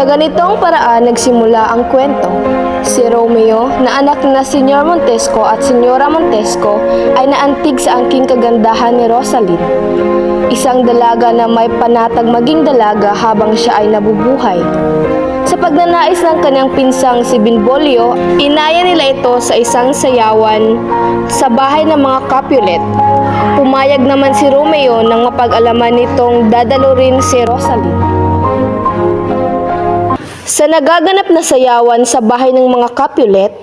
ganitong paraan nagsimula ang kwento. Si Romeo, na anak na Senyor Montesco at Senyora Montesco, ay naantig sa angking kagandahan ni Rosaline, isang dalaga na may panatag maging dalaga habang siya ay nabubuhay. Sa pagnanais ng kanyang pinsang si Benvolio, inaya nila ito sa isang sayawan sa bahay ng mga Capulet. Pumayag naman si Romeo nang mapag-alaman nitong dadalo rin si Rosaline. Sa nagaganap na sayawan sa bahay ng mga Capulet,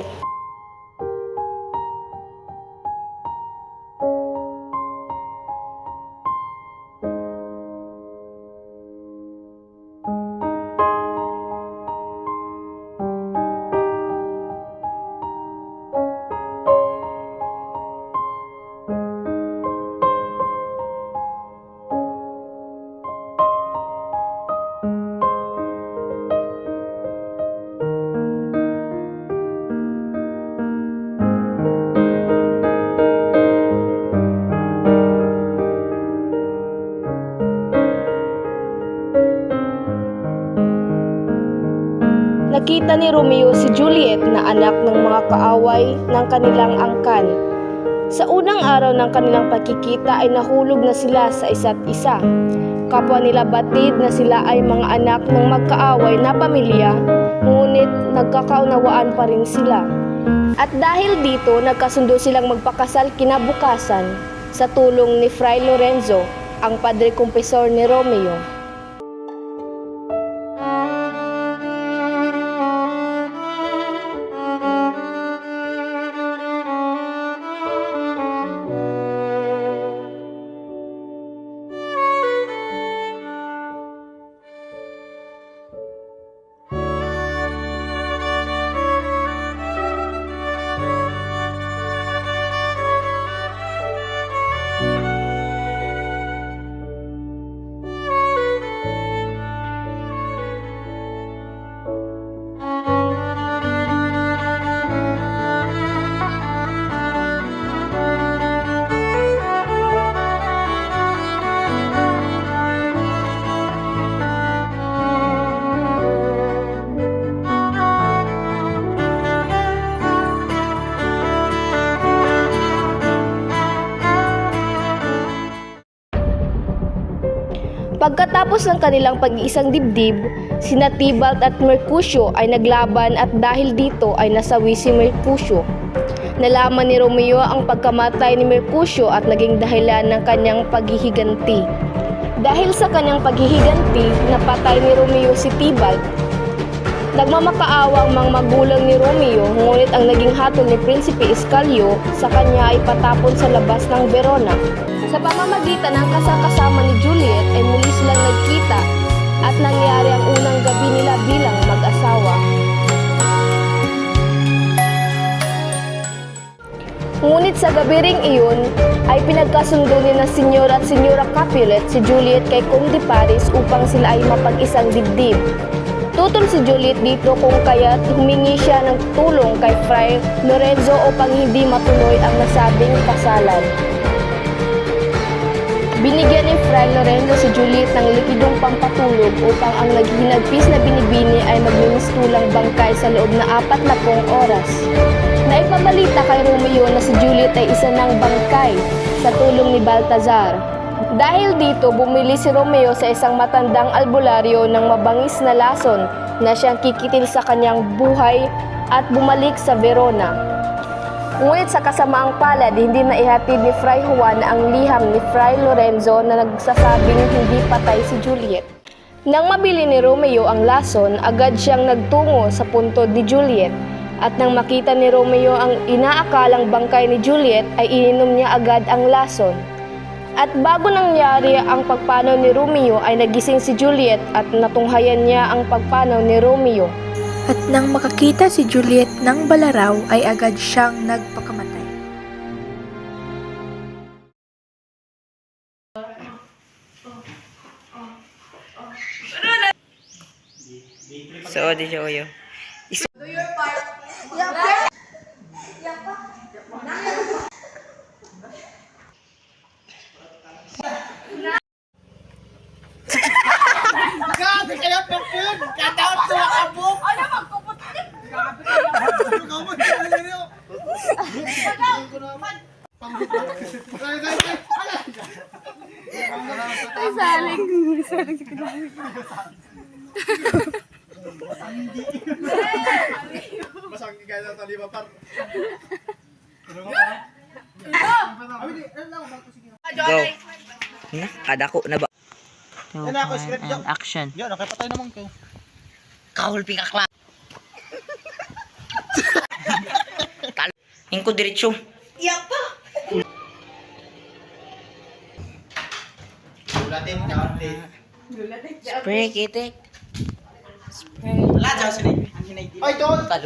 nakita ni Romeo si Juliet na anak ng mga kaaway ng kanilang angkan. Sa unang araw ng kanilang pagkikita ay nahulog na sila sa isa't isa. Kapwa nila batid na sila ay mga anak ng magkaaway na pamilya, ngunit nagkakaunawaan pa rin sila. At dahil dito, nagkasundo silang magpakasal kinabukasan sa tulong ni Fray Lorenzo, ang padre kumpesor ni Romeo. Pagkatapos ng kanilang pag-iisang dibdib, sina Tybalt at Mercutio ay naglaban at dahil dito ay nasawi si Mercutio. Nalaman ni Romeo ang pagkamatay ni Mercutio at naging dahilan ng kanyang paghihiganti. Dahil sa kanyang paghihiganti, napatay ni Romeo si Tybalt. Nagmamakaawa ang mga magulang ni Romeo, ngunit ang naging hatol ni Prinsipe Escalio sa kanya ay patapon sa labas ng Verona. Sa pamamagitan ng kasama ni Juliet ay muli silang nagkita at nangyari ang unang gabi nila bilang mag-asawa. Ngunit sa gabi ring iyon ay pinagkasundo ni na Senyor at Senyora Capulet si Juliet kay Conde Paris upang sila ay mapag-isang dibdib. Tutol si Juliet dito kung kaya't humingi siya ng tulong kay Fray Lorenzo upang hindi matuloy ang nasabing kasalan. Binigyan ni Fray Lorenzo si Juliet ng likidong pampatulog upang ang naghinagpis na binibini ay magmimistulang bangkay sa loob na 40 oras. Naipabalita kay Romeo na si Juliet ay isa ng bangkay sa tulong ni Baltazar. Dahil dito, bumili si Romeo sa isang matandang albularyo ng mabangis na lason na siyang kikitil sa kanyang buhay at bumalik sa Verona. Ngunit sa kasamaang palad, hindi na ihatid ni Fray Juan ang liham ni Fray Lorenzo na nagsasabing hindi patay si Juliet. Nang mabili ni Romeo ang lason, agad siyang nagtungo sa punto ni Juliet. At nang makita ni Romeo ang inaakalang bangkay ni Juliet, ay ininom niya agad ang lason. At bago nangyari ang pagpanaw ni Romeo ay nagising si Juliet at natunghayan niya ang pagpanaw ni Romeo. At nang makakita si Juliet ng balaraw ay agad siyang nagpakamatay. So, di siya uyo. Do your part. God, kayo ng food! Kataon to! Ay, saling. Masang kaya na talima par. Go. Na, kada ko na ba? Yan ako, script And action. Yan, nakapatay naman ko. Kahulpi ka kla. Ingko diretsyo. Ulatin, kaunti. Spray kitik. Wala, dyan sila. Ay, doon!